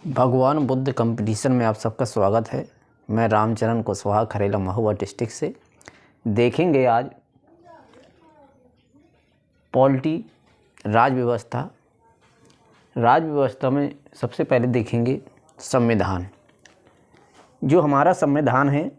भगवान बुद्ध कंपटीशन में आप सबका स्वागत है। मैं रामचरण कुशवाहा, खरेला, महुआ डिस्ट्रिक्ट से। देखेंगे आज पॉलिटी, राज व्यवस्था में सबसे पहले देखेंगे संविधान। जो हमारा संविधान है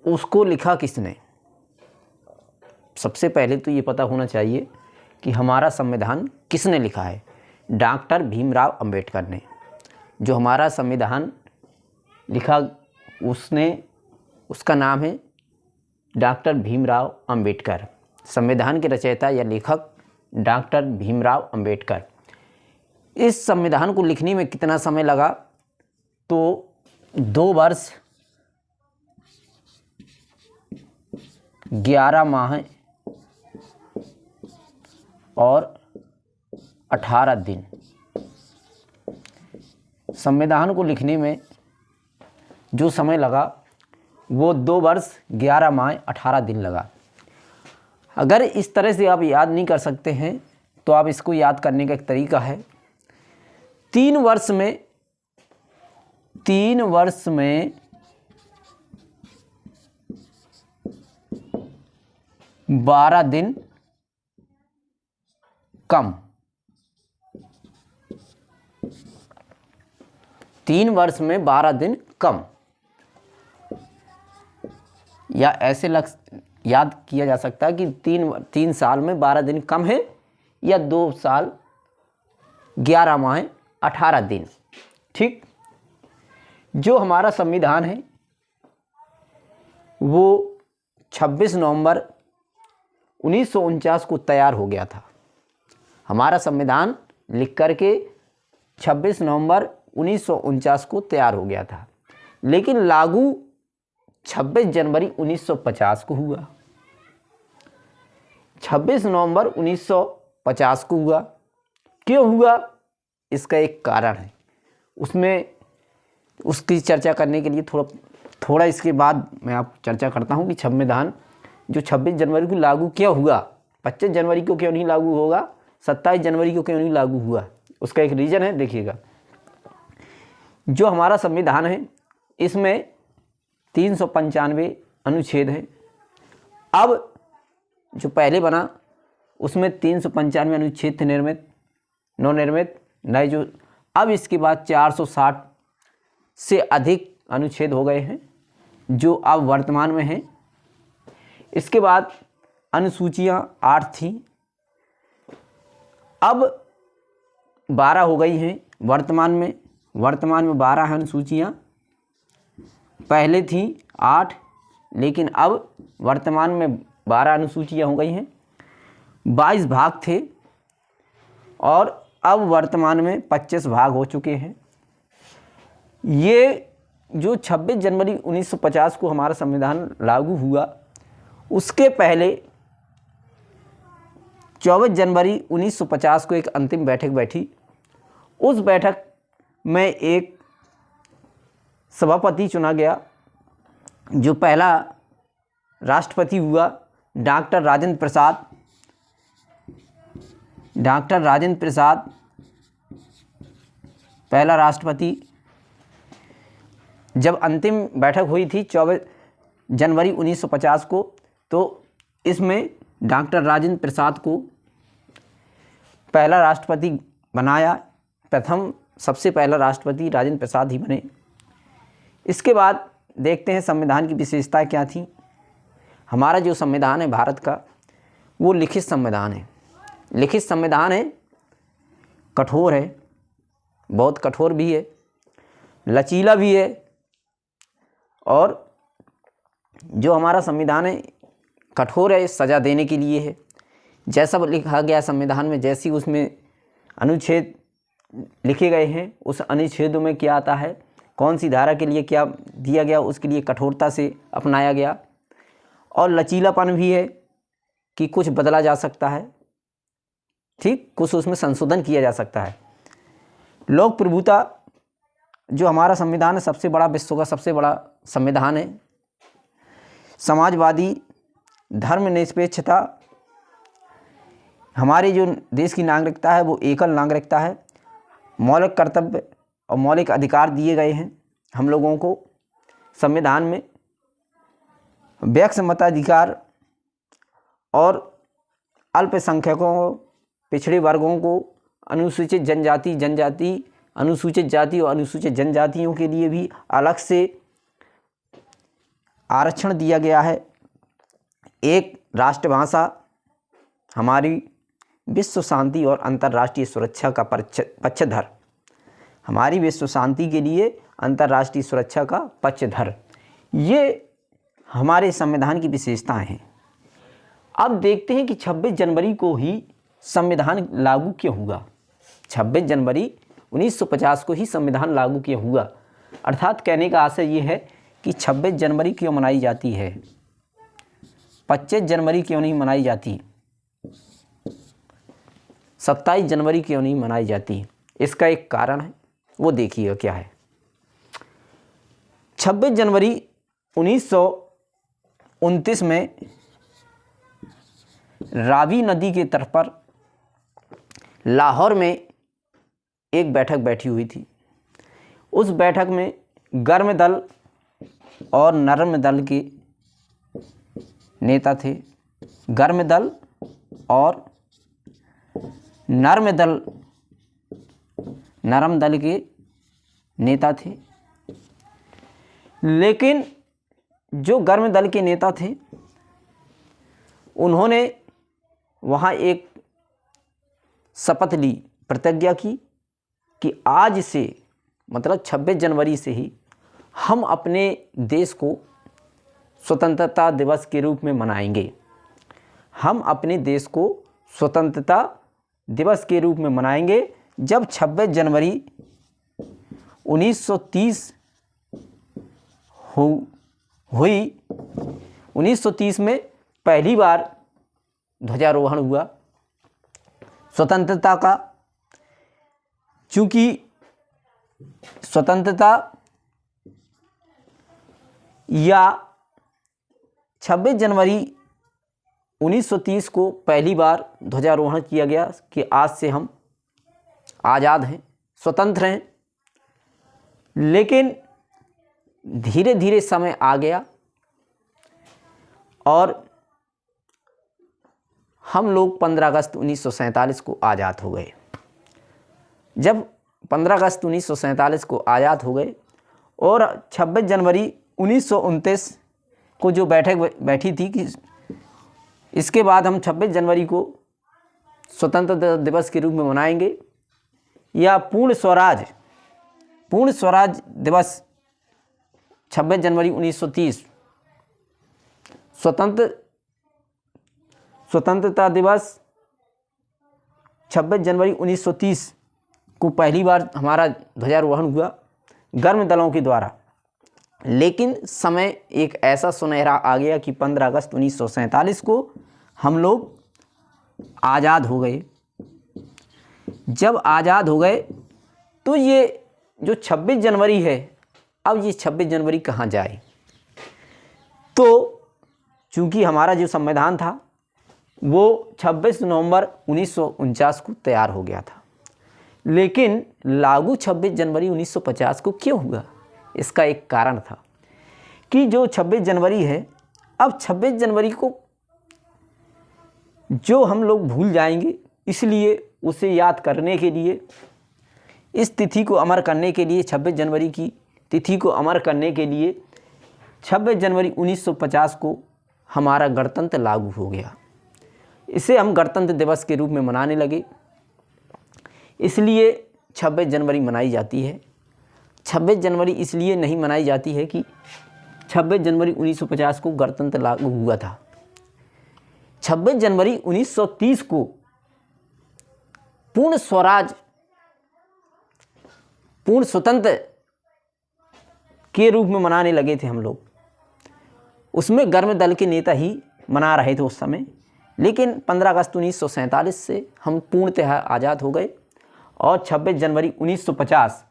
उसको लिखा किसने। सबसे पहले तो ये पता होना चाहिए कि हमारा संविधान किसने लिखा है। डॉक्टर भीमराव अंबेडकर ने जो हमारा संविधान लिखा, उसका नाम है डॉक्टर भीमराव अंबेडकर। संविधान के रचयिता या लेखक डॉक्टर भीमराव अंबेडकर। इस संविधान को लिखने में कितना समय लगा, तो 2 वर्ष 11 माह और 18 दिन। संविधान को लिखने में जो समय लगा वो 2 वर्ष 11 माह 18 दिन लगा। अगर इस तरह से आप याद नहीं कर सकते हैं तो आप इसको याद करने का एक तरीका है। 3 वर्ष में 12 दिन कम। 3 वर्ष में 12 दिन कम, या ऐसे याद किया जा सकता है कि 3 साल में 12 दिन कम है, या 2 साल 11 माह 18 दिन। ठीक। जो हमारा संविधान है वो 26 नवंबर 1949 को तैयार हो गया था। हमारा संविधान लिख करके 26 नवंबर 1949 को तैयार हो गया था, लेकिन लागू 26 जनवरी 1950 को हुआ। 26 नवंबर 1950 को हुआ। क्यों हुआ, इसका एक कारण है। उसकी चर्चा करने के लिए थोड़ा इसके बाद मैं आप चर्चा करता हूँ कि संविधान जो 26 जनवरी को लागू क्यों हुआ, 25 जनवरी को क्यों नहीं लागू होगा, 27 जनवरी को क्यों नहीं लागू हुआ, उसका एक रीज़न है। देखिएगा, जो हमारा संविधान है इसमें 395 अनुच्छेद हैं। अब जो पहले बना उसमें 395 अनुच्छेद थे नवनिर्मित नए जो। अब इसके बाद 460 से अधिक अनुच्छेद हो गए हैं जो अब वर्तमान में हैं। इसके बाद अनुसूचियां 8 थीं, अब 12 हो गई हैं। वर्तमान में 12 हैं अनुसूचियां। पहले थी 8, लेकिन अब वर्तमान में 12 अनुसूचियां हो गई हैं। 22 भाग थे और अब वर्तमान में 25 भाग हो चुके हैं। ये जो 26 जनवरी 1950 को हमारा संविधान लागू हुआ, उसके पहले 24 जनवरी 1950 को एक अंतिम बैठक बैठी। उस बैठक में एक सभापति चुना गया। जो पहला राष्ट्रपति हुआ डॉक्टर राजेंद्र प्रसाद पहला राष्ट्रपति। जब अंतिम बैठक हुई थी 24 जनवरी 1950 को, तो इसमें डॉक्टर राजेंद्र प्रसाद को पहला राष्ट्रपति बनाया। सबसे पहला राष्ट्रपति राजेंद्र प्रसाद ही बने। इसके बाद देखते हैं संविधान की विशेषता क्या थी। हमारा जो संविधान है भारत का, वो लिखित संविधान है। लिखित संविधान है, कठोर है, बहुत कठोर भी है, लचीला भी है। और जो हमारा संविधान है कठोर है, सज़ा देने के लिए है। जैसा लिखा गया संविधान में, जैसी उसमें अनुच्छेद लिखे गए हैं, उस अनुच्छेदों में क्या आता है, कौन सी धारा के लिए क्या दिया गया, उसके लिए कठोरता से अपनाया गया। और लचीलापन भी है कि कुछ बदला जा सकता है। ठीक, कुछ उसमें संशोधन किया जा सकता है। लोक प्रभुता, जो हमारा संविधान है, सबसे बड़ा, विश्व का सबसे बड़ा संविधान है। समाजवादी, धर्मनिरपेक्षता, हमारे जो देश की नागरिकता है वो एकल नागरिकता है। मौलिक कर्तव्य और मौलिक अधिकार दिए गए हैं हम लोगों को संविधान में। व्यक्ति मताधिकार और अल्पसंख्यकों, पिछड़े वर्गों को, अनुसूचित जनजाति, अनुसूचित जाति और अनुसूचित जनजातियों के लिए भी अलग से आरक्षण दिया गया है। एक राष्ट्रभाषा हमारी विश्व शांति और अंतर्राष्ट्रीय सुरक्षा का पक्षधर, हमारी विश्व शांति के लिए अंतर्राष्ट्रीय सुरक्षा का पक्षधर, ये हमारे संविधान की विशेषताएं हैं। अब देखते हैं कि 26 जनवरी को ही संविधान लागू क्यों हुआ। 26 जनवरी 1950 को ही संविधान लागू क्यों हुआ, अर्थात कहने का आशय ये है कि 26 जनवरी क्यों मनाई जाती है, 25 जनवरी क्यों नहीं मनाई जाती, 27 जनवरी क्यों नहीं मनाई जाती। इसका एक कारण है, वो देखिएगा क्या है। 26 जनवरी 1929 में रावी नदी के तट पर लाहौर में एक बैठक बैठी हुई थी। उस बैठक में गर्म दल और नरम दल के नेता थे। गर्म दल और नरम दल के नेता थे। लेकिन जो गर्म दल के नेता थे उन्होंने वहाँ एक शपथ ली, प्रतिज्ञा की कि आज से, मतलब 26 जनवरी से ही हम अपने देश को स्वतंत्रता दिवस के रूप में मनाएंगे। हम अपने देश को स्वतंत्रता दिवस के रूप में मनाएंगे। जब 26 जनवरी 1930 हुई, 1930 में पहली बार ध्वजारोहण हुआ स्वतंत्रता का। चूँकि स्वतंत्रता या 26 जनवरी 1930 को पहली बार ध्वजारोहण किया गया कि आज से हम आज़ाद हैं, स्वतंत्र हैं। लेकिन धीरे धीरे समय आ गया और हम लोग 15 अगस्त 1947 को आज़ाद हो गए। जब 15 अगस्त 1947 को आज़ाद हो गए और 26 जनवरी 1929 को जो बैठक बैठी थी कि इसके बाद हम 26 जनवरी को स्वतंत्रता दिवस के रूप में मनाएंगे या पूर्ण स्वराज दिवस 26 जनवरी 1930, स्वतंत्रता दिवस 26 जनवरी 1930 को पहली बार हमारा ध्वजारोहण हुआ गर्म दलों के द्वारा। लेकिन समय एक ऐसा सुनहरा आ गया कि 15 अगस्त 1947 को हम लोग आज़ाद हो गए। जब आज़ाद हो गए तो ये जो 26 जनवरी है, अब ये 26 जनवरी कहाँ जाए। तो चूँकि हमारा जो संविधान था वो 26 नवंबर 1949 को तैयार हो गया था, लेकिन लागू 26 जनवरी 1950 को क्यों हुआ। इसका एक कारण था कि जो 26 जनवरी है, अब 26 जनवरी को जो हम लोग भूल जाएंगे, इसलिए उसे याद करने के लिए, इस तिथि को अमर करने के लिए, 26 जनवरी की तिथि को अमर करने के लिए 26 जनवरी 1950 को हमारा गणतंत्र लागू हो गया। इसे हम गणतंत्र दिवस के रूप में मनाने लगे, इसलिए 26 जनवरी मनाई जाती है। 26 जनवरी इसलिए नहीं मनाई जाती है कि 26 जनवरी 1950 को गणतंत्र लागू हुआ था। 26 जनवरी 1930 को पूर्ण स्वराज, पूर्ण स्वतंत्र के रूप में मनाने लगे थे हम लोग। उसमें गर्म दल के नेता ही मना रहे थे उस समय, लेकिन 15 अगस्त 1947 से हम पूर्णतः आज़ाद हो गए और 26 जनवरी 1950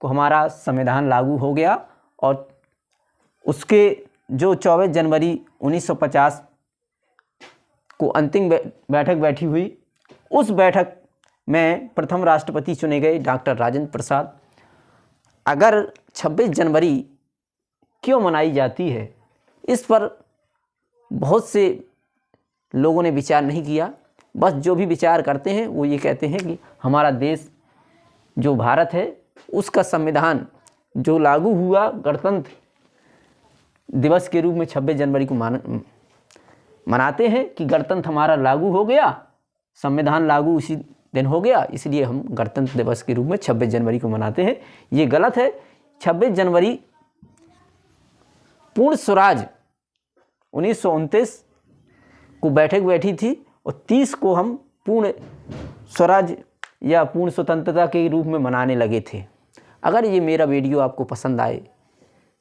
को हमारा संविधान लागू हो गया। और उसके जो 24 जनवरी 1950 को अंतिम बैठक बैठी हुई, उस बैठक में प्रथम राष्ट्रपति चुने गए डॉक्टर राजेंद्र प्रसाद। अगर 26 जनवरी क्यों मनाई जाती है, इस पर बहुत से लोगों ने विचार नहीं किया। बस जो भी विचार करते हैं वो ये कहते हैं कि हमारा देश जो भारत है उसका संविधान जो लागू हुआ गणतंत्र दिवस के रूप में 26 जनवरी को मनाते हैं कि गणतंत्र हमारा लागू हो गया, संविधान लागू उसी दिन हो गया, इसलिए हम गणतंत्र दिवस के रूप में 26 जनवरी को मनाते हैं। ये गलत है। 26 जनवरी पूर्ण स्वराज 1929 को बैठक बैठी थी और 30 को हम पूर्ण स्वराज या पूर्ण स्वतंत्रता के रूप में मनाने लगे थे। अगर ये मेरा वीडियो आपको पसंद आए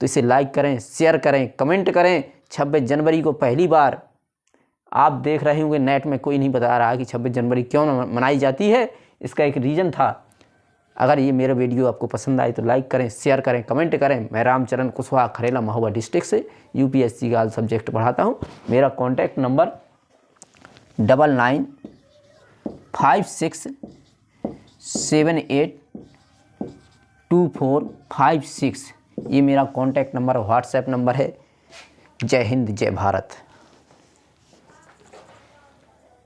तो इसे लाइक करें, शेयर करें, कमेंट करें। 26 जनवरी को पहली बार आप देख रहे होंगे, नेट में कोई नहीं बता रहा कि 26 जनवरी क्यों मनाई जाती है, इसका एक रीज़न था। अगर ये मेरा वीडियो आपको पसंद आए तो लाइक करें, शेयर करें, कमेंट करें। मैं रामचरण कुशवाहा, खरेला, महोबा डिस्ट्रिक्ट से यूपीएससी का सब्जेक्ट पढ़ाता हूँ। मेरा कॉन्टैक्ट नंबर 9956782456, ये मेरा कॉन्टैक्ट नंबर व्हाट्सएप नंबर है। जय हिंद, जय भारत।